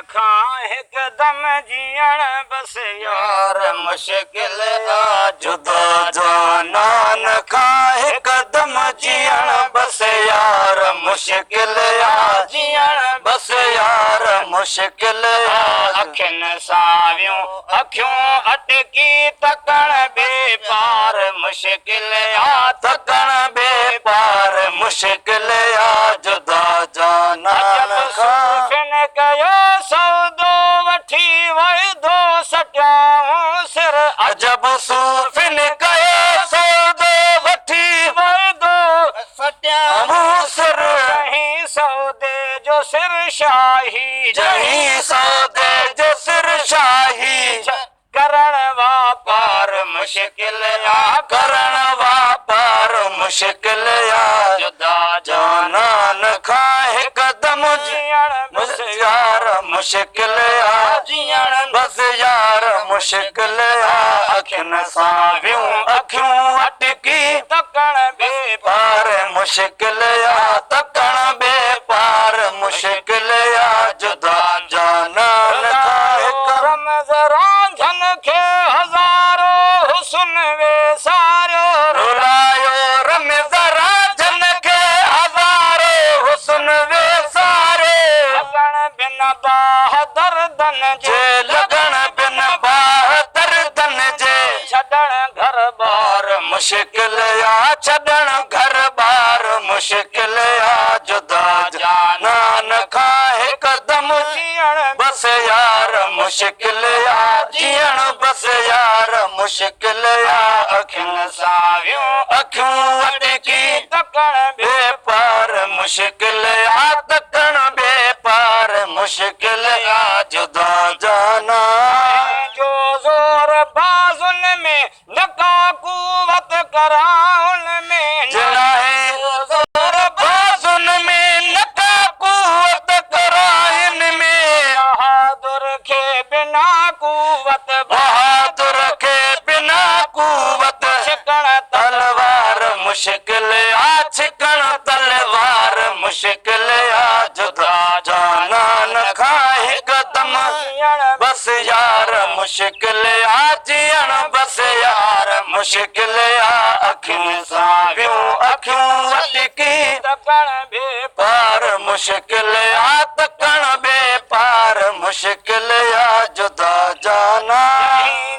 खां हिकदम जीअण बस यार मुश्किल आ जुदा जानान खां हिकदम जीअण बस यार मुश्किल आ जीअण बस यार मुश्किल आ अखियुनि सावियूं अखियूं अटकी तकण बेपार मुश्किल आ तकण बेपार मुश्किल आ जुदा जानान खां कयो सौदो वठी वैदो सटियाऊं सिर अजब सूफ़िन कयो सौदो वठी वैदो सटियाऊं सिर जहीं सौदे जो सिर शाही जहीं सौदे जो सिर शाही करण वापार मुश्किल आ करण वापार मुश्किल आ जुदा जानान खां हिकदम जीअण बस यार मुश्किल आ जीअण बस यार मुश्किल आ अखियुनि सावियूं अखियूं अटकी तकण बेपार मुश्किल आ तकण बेपार मुश्किल आ जुदा जानान खां हिकदम रांझन खे हज़ारो हुस्न वेसारियो रुलायो रमज़ रांझन खे हज़ारो हुस्न वेसारे लगण बिन बाह दर्दन जे लगण बिन बाह दर्दन जे छॾण घर बार मुश्किल आ छॾण घर बार मुश्किल आ जुदा जानान खां हिकदम जीअण बस यार मुश्किल आ जीअण बस यार मुश्किल आ अखियुनि सावियूं अखियूं अटकी तकण बेपार मुश्किल आ तकण बेपार मुश्किल आ जुदा जाना जो ज़ोर बाज़ुन में नका कुवत कराउन में जनाए ज़ोर बाज़ुन में नका कुवत कराइन में बहादुर खे बिना कुवत बहादुर खे बिना कुवत छिकण तलवार मुश्किल आ छिकण तलवार मुश्किल आ जुदा जानान खां हिकदम बस यार मुश्किल आ जीअण बस यार मुश्किल आ अखियुनि सावियूं अखियूं अटकी तकण बेपार मुश्किल आ तकण बेपार मुश्किल आ जुदा जाना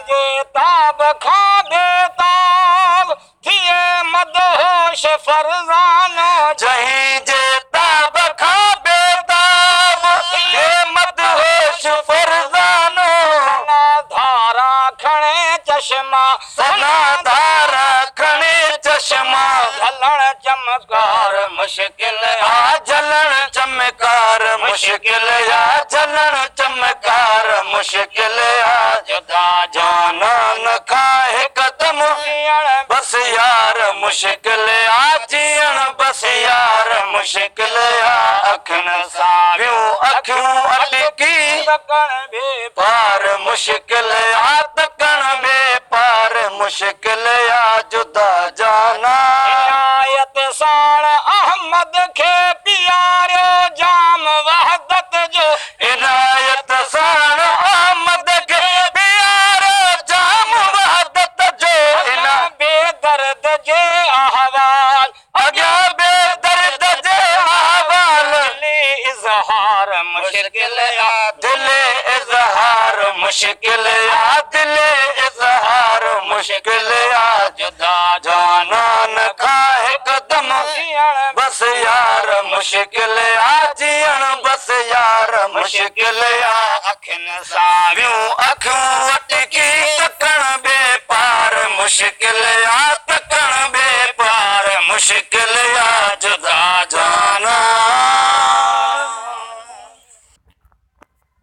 जे ताब खां बेताब थिए मदहोश फरज़ानो जहीं जे ताब खां बेताब थिए मदहोश फरज़ानो सना धारा खणे चश्मा सना धारा खणे चश्मा झलण चमकार मुश्किल आ झलण चमकार मुश्किल आ झलण चमकार मुश्किल आ जुदा जानान खां हिकदम जीअण बस यार मुश्किल आ जीअण बस यार मुश्किल आ अखियुनि सावियूं अखियूं अटकी तकण बेपार मुश्किल आ तकण बेपार मुश्किल आ जुदा जाना इनायत साण अहमद खे पियारियो जाम वहदत जो इनायत साण अहमद खे पियारियो जाम वहदत जो इना बेदर्द जे अहवाल अॻियां बेदर्द जे अहवाल दिल इज़हार मुश्किल आ दिल इज़हार मुश्किल आ दिल इज़हार मुश्किल आ जुदा जानान खां हिकदम जीअण बस यार मुश्किल आ जीअण बस यार मुश्किल आ अखियुनि सावियूं अखियूं अटकी तकण बेपार मुश्किल आ